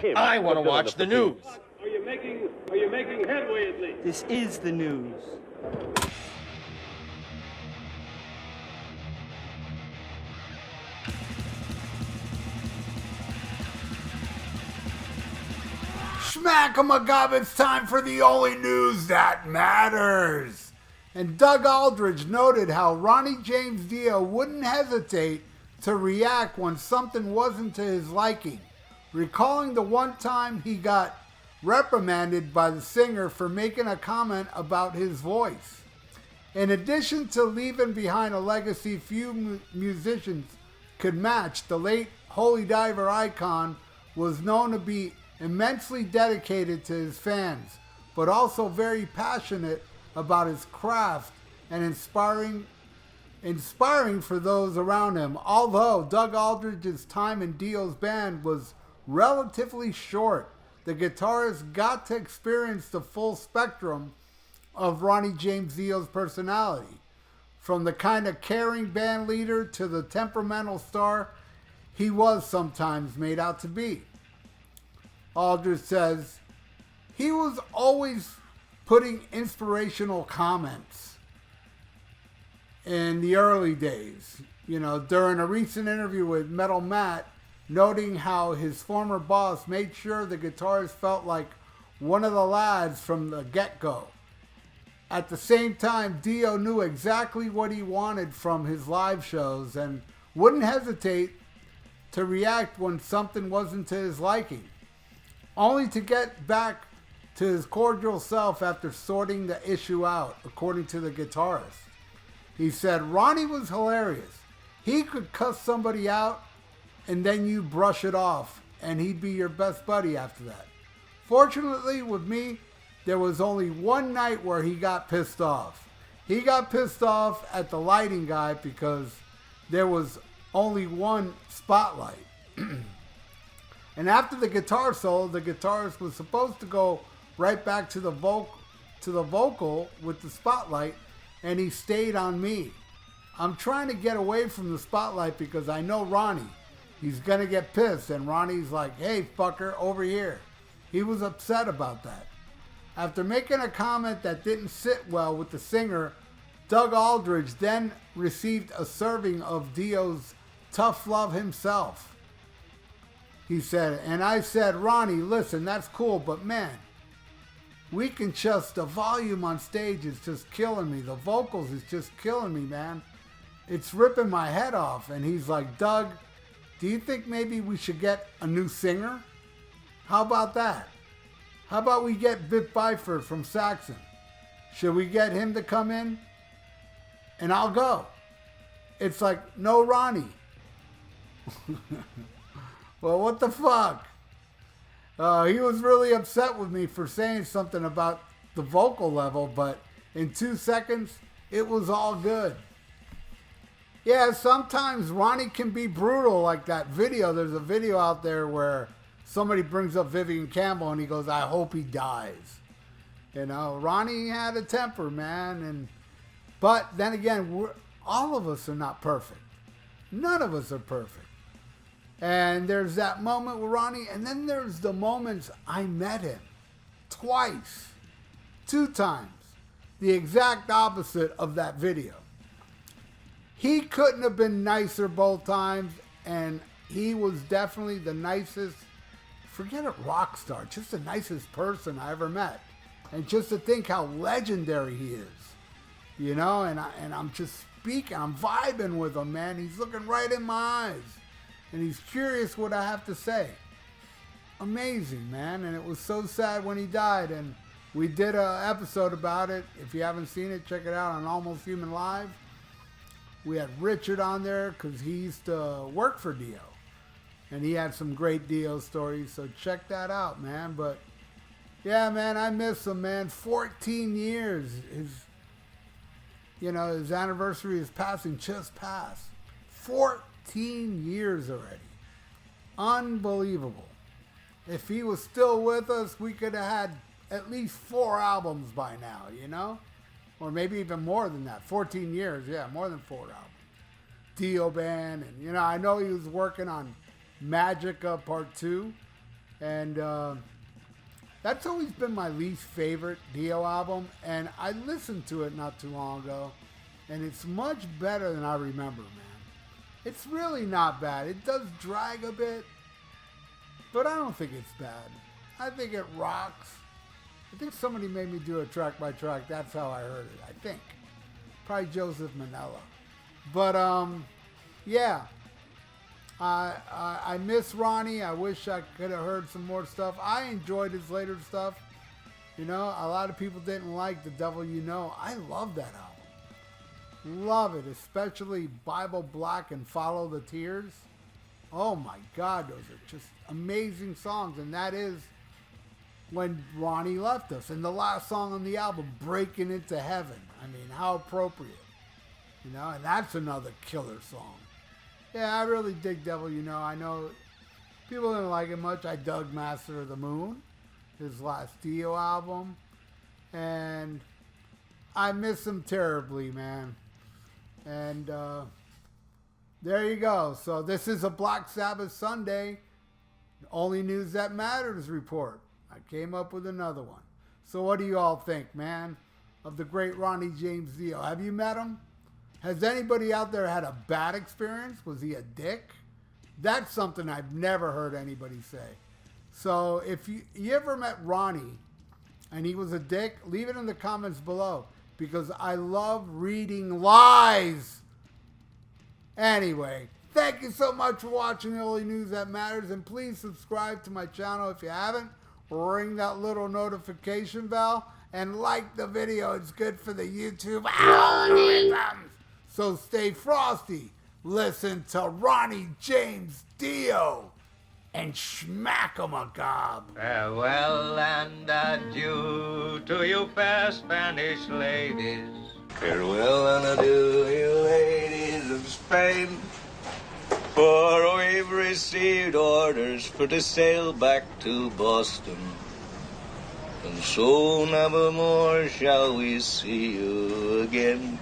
him. I want to watch the news. Are you making headway at least? This is the news. Schmack-a-magab, it's time for the only news that matters. And Doug Aldrich noted how Ronnie James Dio wouldn't hesitate to react when something wasn't to his liking, recalling the one time he got reprimanded by the singer for making a comment about his voice. In addition to leaving behind a legacy few musicians could match, the late Holy Diver icon was known to be immensely dedicated to his fans, but also very passionate about his craft and inspiring for those around him. Although Doug Aldrich's time in Dio's band was relatively short, the guitarist got to experience the full spectrum of Ronnie James Dio's personality, from the kind of caring band leader to the temperamental star he was sometimes made out to be. Aldrich says, he was always putting inspirational comments in the early days. You know, during a recent interview with Metal Matt, noting how his former boss made sure the guitarist felt like one of the lads from the get-go. At the same time, Dio knew exactly what he wanted from his live shows and wouldn't hesitate to react when something wasn't to his liking, only to get back to his cordial self after sorting the issue out, according to the guitarist. He said, Ronnie was hilarious. He could cuss somebody out and then you brush it off, and he'd be your best buddy after that. Fortunately, with me, there was only one night where he got pissed off. He got pissed off at the lighting guy because there was only one spotlight. And after the guitar solo, the guitarist was supposed to go right back to the vocal with the spotlight, and he stayed on me. I'm trying to get away from the spotlight because I know Ronnie. He's going to get pissed, and Ronnie's like, hey, fucker, over here. He was upset about that. After making a comment that didn't sit well with the singer, Doug Aldrich then received a serving of Dio's tough love himself. He said, and I said, Ronnie, listen, that's cool, but man, we can just, the volume on stage is just killing me. The vocals is just killing me, man. It's ripping my head off. And he's like, Doug, do you think maybe we should get a new singer? How about that? How about we get Vic Byford from Saxon? Should we get him to come in? And I'll go. It's like, no Ronnie. Well, what the fuck? He was really upset with me for saying something about the vocal level, but in 2 seconds, it was all good. Yeah, sometimes Ronnie can be brutal, like that video. There's a video out there where somebody brings up Vivian Campbell and he goes, I hope he dies. You know, Ronnie had a temper, man. But then again, all of us are not perfect. None of us are perfect. And there's that moment with Ronnie, and then there's the moments I met him. Twice. 2 times. The exact opposite of that video. He couldn't have been nicer both times, and he was definitely the nicest, forget it, rock star, just the nicest person I ever met. And just to think how legendary he is. You know, and I'm just speaking, I'm vibing with him, man. He's looking right in my eyes. And he's curious what I have to say. Amazing, man. And it was so sad when he died. And we did an episode about it. If you haven't seen it, check it out on Almost Human Live. We had Richard on there because he used to work for Dio. And he had some great Dio stories. So check that out, man. But yeah, man, I miss him, man. 14 years. His anniversary is passing, just passed. 14 years already. Unbelievable. If he was still with us, we could have had at least 4 albums by now, you know? Or maybe even more than that. 14 years, yeah, more than 4 albums. Dio Band, and I know he was working on Magica Part 2. And that's always been my least favorite Dio album. And I listened to it not too long ago. And it's much better than I remember, man. It's really not bad. It does drag a bit. But I don't think it's bad. I think it rocks. I think somebody made me do a track by track. That's how I heard it, I think. Probably Joseph Manella. But, yeah. I miss Ronnie. I wish I could have heard some more stuff. I enjoyed his later stuff. You know, a lot of people didn't like The Devil You Know. I love that album. Love it, especially Bible Black and Follow the Tears. Oh my God, those are just amazing songs. And that is when Ronnie left us. And the last song on the album, Breaking Into Heaven. I mean, how appropriate. You know, and that's another killer song. Yeah, I really dig Devil You Know. I know people didn't like it much. I dug Master of the Moon, his last Dio album. And I miss him terribly, man. And there you go. So this is a Black Sabbath Sunday. Only News That Matters report. I came up with another one. So what do you all think, man, of the great Ronnie James Dio? Have you met him? Has anybody out there had a bad experience? Was he a dick? That's something I've never heard anybody say. So if you ever met Ronnie and he was a dick, leave it in the comments below, because I love reading lies. Anyway, thank you so much for watching the Only News That Matters, and please subscribe to my channel if you haven't. Ring that little notification bell and like the video. It's good for the YouTube algorithms. So stay frosty, listen to Ronnie James Dio, and schmack 'em a gob. Farewell and adieu to you fair Spanish ladies. Farewell and adieu, you ladies of Spain. For we've received orders for to sail back to Boston. And so never more shall we see you again.